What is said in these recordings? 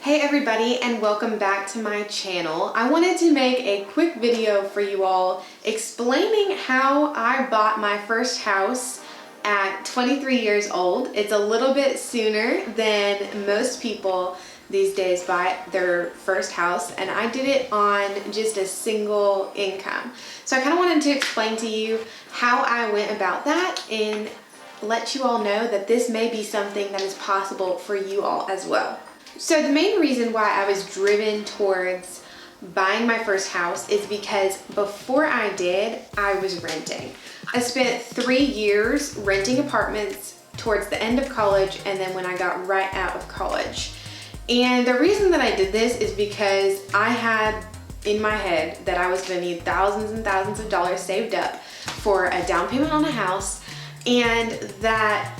Hey everybody, and welcome back to my channel. I wanted to make a quick video for you all explaining how I bought my first house at 23 years old. It's a little bit sooner than most people these days buy their first house, and I did it on just a single income. So I kind of wanted to explain to you how I went about that and let you all know that this may be something that is possible for you all as well. So the main reason why I was driven towards buying my first house is because before I did, I was renting. I spent 3 years renting apartments towards the end of college and then when I got right out of college. And the reason that I did this is because I had in my head that I was going to need thousands and thousands of dollars saved up for a down payment on a house, and that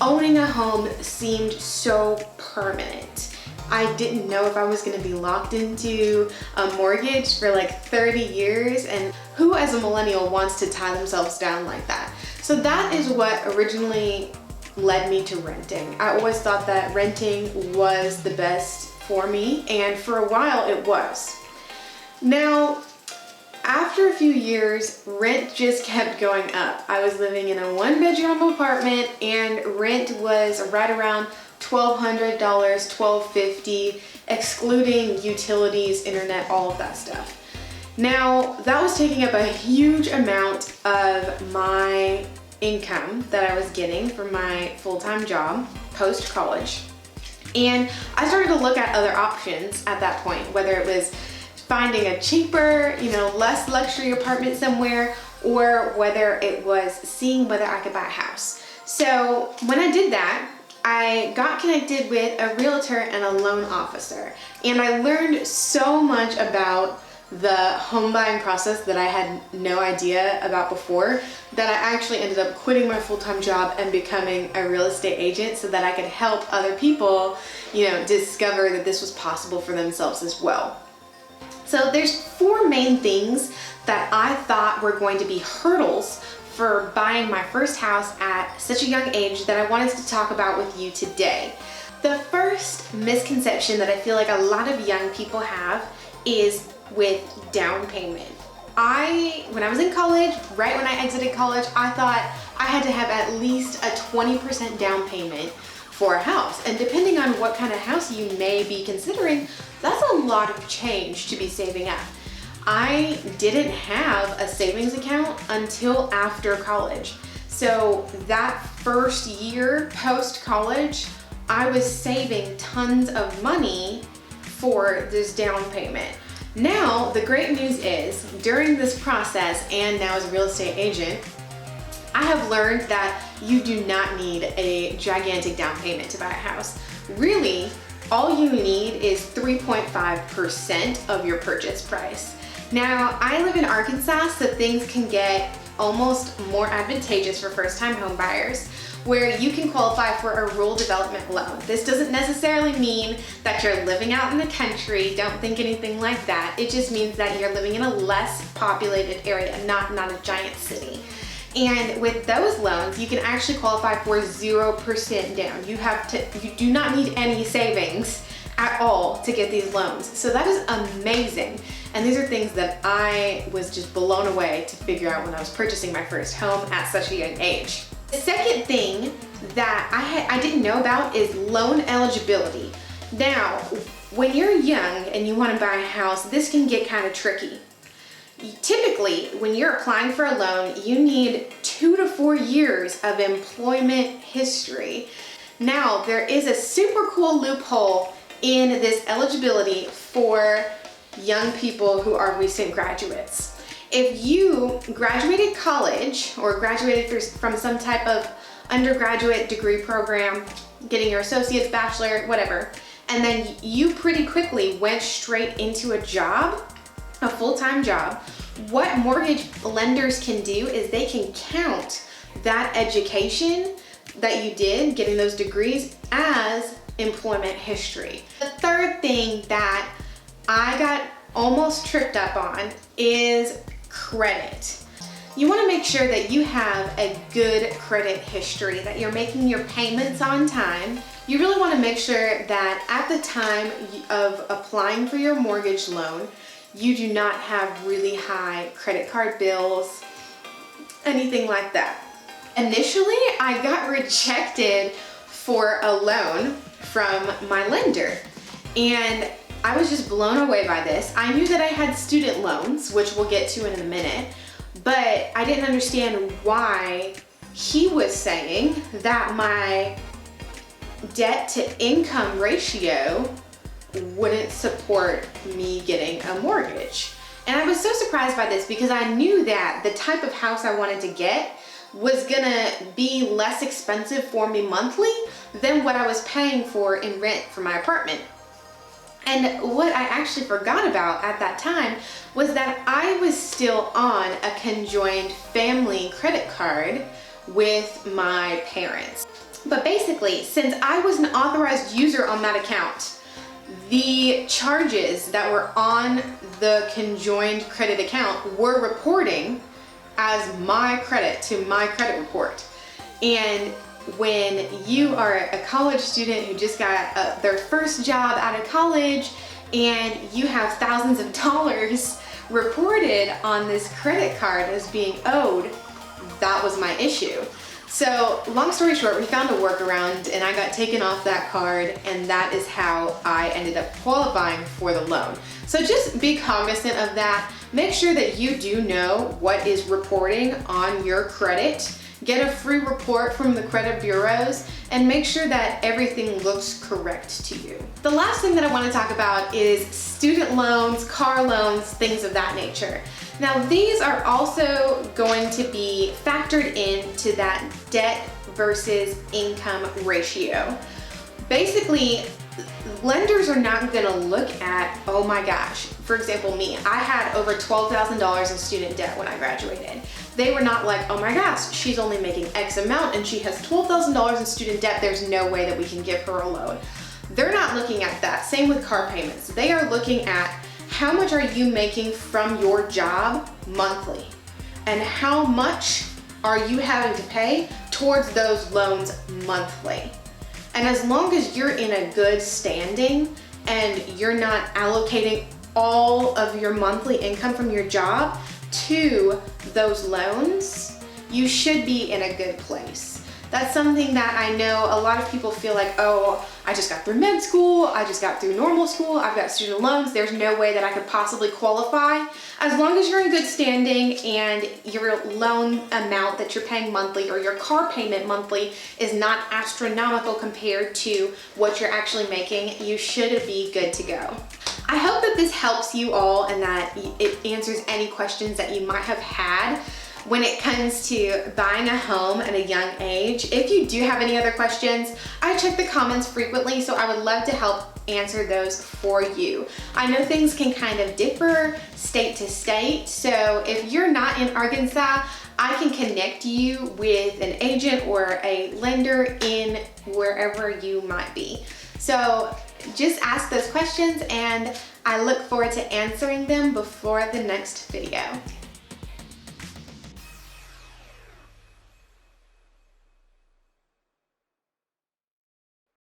owning a home seemed so permanent. I didn't know if I was gonna be locked into a mortgage for like 30 years, and who as a millennial wants to tie themselves down like that? So that is what originally led me to renting. I always thought that renting was the best for me, and for a while it was. Now, after a few years, rent just kept going up. I was living in a 1-bedroom apartment and rent was right around $1,200, $1,250, excluding utilities, internet, all of that stuff. Now, that was taking up a huge amount of my income that I was getting from my full-time job post-college. And I started to look at other options at that point, whether it was finding a cheaper, less luxury apartment somewhere, or whether it was seeing whether I could buy a house. So when I did that, I got connected with a realtor and a loan officer, and I learned so much about the home buying process that I had no idea about before, that I actually ended up quitting my full-time job and becoming a real estate agent so that I could help other people, discover that this was possible for themselves as well. So there's 4 main things that I thought were going to be hurdles for buying my first house at such a young age that I wanted to talk about with you today. The first misconception that I feel like a lot of young people have is with down payment. When I was in college, right when I exited college, I thought I had to have at least a 20% down payment for a house. And depending on what kind of house you may be considering, that's a lot of change to be saving up. I didn't have a savings account until after college. So that first year post-college, I was saving tons of money for this down payment. Now, the great news is, during this process and now as a real estate agent, I have learned that you do not need a gigantic down payment to buy a house. Really, all you need is 3.5% of your purchase price. Now, I live in Arkansas, so things can get almost more advantageous for first-time home buyers, where you can qualify for a rural development loan. This doesn't necessarily mean that you're living out in the country. Don't think anything like that. It just means that you're living in a less populated area, not a giant city. And with those loans, you can actually qualify for 0% down. You do not need any savings at all to get these loans. So that is amazing. And these are things that I was just blown away to figure out when I was purchasing my first home at such a young age. The second thing that I didn't know about is loan eligibility. Now, when you're young and you want to buy a house, this can get kind of tricky. Typically, when you're applying for a loan, you need 2 to 4 years of employment history. Now, there is a super cool loophole in this eligibility for young people who are recent graduates. If you graduated college or graduated from some type of undergraduate degree program, getting your associate's, bachelor, whatever, and then you pretty quickly went straight into a job, a full-time job, what mortgage lenders can do is they can count that education that you did, getting those degrees, as employment history. The third thing that I got almost tripped up on is credit. You want to make sure that you have a good credit history, that you're making your payments on time, you really want to make sure that at the time of applying for your mortgage loan, you do not have really high credit card bills, anything like that. Initially, I got rejected for a loan from my lender, and I was just blown away by this. I knew that I had student loans, which we'll get to in a minute, but I didn't understand why he was saying that my debt to income ratio wouldn't support me getting a mortgage. And I was so surprised by this because I knew that the type of house I wanted to get was gonna be less expensive for me monthly than what I was paying for in rent for my apartment. And what I actually forgot about at that time was that I was still on a conjoined family credit card with my parents. But basically, since I was an authorized user on that account, the charges that were on the conjoined credit account were reporting as my credit to my credit report. And when you are a college student who just got their first job out of college and you have thousands of dollars reported on this credit card as being owed, that was my issue. So long story short, we found a workaround and I got taken off that card, and that is how I ended up qualifying for the loan. So just be cognizant of that. Make sure that you do know what is reporting on your credit. Get a free report from the credit bureaus and make sure that everything looks correct to you. The last thing that I want to talk about is student loans, car loans, things of that nature. Now, these are also going to be factored into that debt versus income ratio. Basically, lenders are not gonna look at, oh my gosh, for example, me, I had over $12,000 in student debt when I graduated. They were not like, oh my gosh, she's only making X amount and she has $12,000 in student debt, there's no way that we can give her a loan. They're not looking at that. Same with car payments. They are looking at how much are you making from your job monthly, and how much are you having to pay towards those loans monthly. And as long as you're in a good standing and you're not allocating all of your monthly income from your job to those loans, you should be in a good place. That's something that I know a lot of people feel like, oh, I just got through med school, I just got through normal school, I've got student loans, there's no way that I could possibly qualify. As long as you're in good standing and your loan amount that you're paying monthly or your car payment monthly is not astronomical compared to what you're actually making, you should be good to go. I hope that this helps you all and that it answers any questions that you might have had when it comes to buying a home at a young age. If you do have any other questions, I check the comments frequently, so I would love to help answer those for you. I know things can kind of differ state to state, so if you're not in Arkansas, I can connect you with an agent or a lender in wherever you might be. So just ask those questions and I look forward to answering them before the next video.